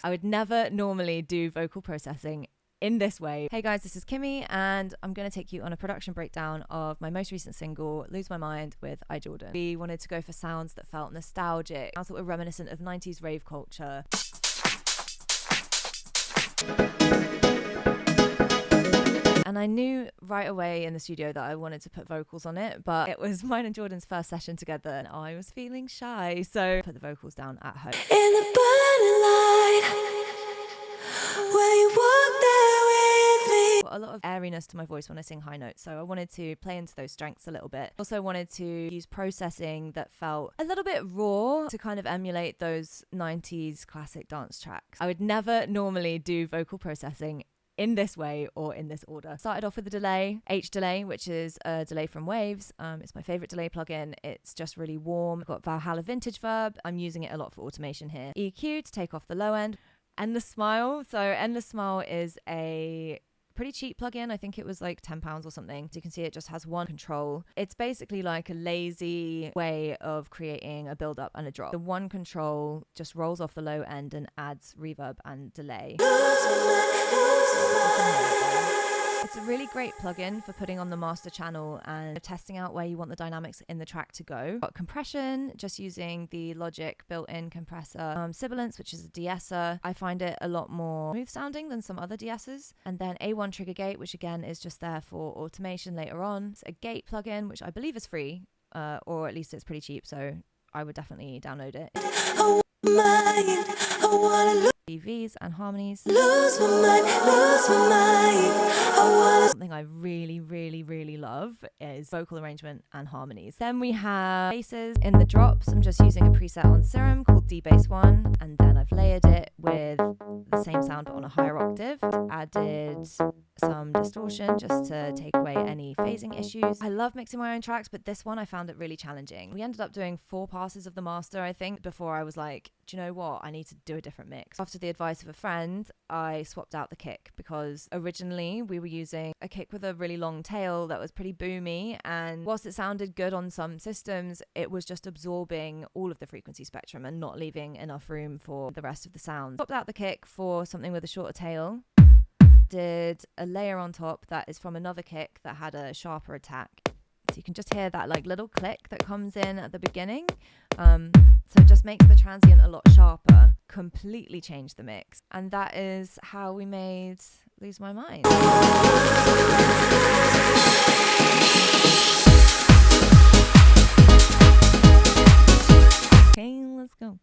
I would never normally do vocal processing in this way. Hey guys, this is Kiimi, and I'm going to take you on a production breakdown of my most recent single, Lose My Mind with Jordan. We wanted to go for sounds that felt nostalgic, sounds that were reminiscent of 90s rave culture. And I knew right away in the studio that I wanted to put vocals on it, but it was mine and Jordan's first session together and I was feeling shy, so I put the vocals down at home. In the burning light, where you walk there with me. A lot of airiness to my voice when I sing high notes, so I wanted to play into those strengths a little bit. Also wanted to use processing that felt a little bit raw to kind of emulate those 90s classic dance tracks. I would never normally do vocal processing in this way or in this order. Started off with a delay, H delay, which is a delay from Waves. It's my favorite delay plugin. It's just really warm. I've got Valhalla Vintage Verb. I'm using it a lot for automation here. EQ to take off the low end. Endless Smile. So Endless Smile is a pretty cheap plugin. I think it was like £10 or something. So you can see it just has one control. It's basically like a lazy way of creating a build up and a drop. The one control just rolls off the low end and adds reverb and delay. It's a really great plugin for putting on the master channel and testing out where you want the dynamics in the track to go. Got compression, just using the Logic built-in compressor. Sibilance, which is a de-esser. I find it a lot more smooth sounding than some other de-essers. And then A1 Trigger Gate, which again is just there for automation later on. It's a gate plugin, which I believe is free, or at least it's pretty cheap, so I would definitely download it. EVs and harmonies. Lose my mind, lose my mind. Something I really love is vocal arrangement and harmonies. Then we have basses in the drops. I'm just using a preset on Serum called D-Bass 1, and then I've layered it with the same sound but on a higher octave. Added some distortion just to take away any phasing issues. I love mixing my own tracks, but this one I found it really challenging. We ended up doing 4 passes of the master, I think, before I was like, do you know what? I need to do a different mix. After the advice of a friend, I swapped out the kick because originally we were using a kick with a really long tail that was pretty boomy, and whilst it sounded good on some systems, it was just absorbing all of the frequency spectrum and not leaving enough room for the rest of the sound. Swapped out the kick for something with a shorter tail. Did a layer on top that is from another kick that had a sharper attack. So you can just hear that like little click that comes in at the beginning. So it just makes the transient a lot sharper. Completely changed the mix. And that is how we made Lose My Mind. Okay, let's go.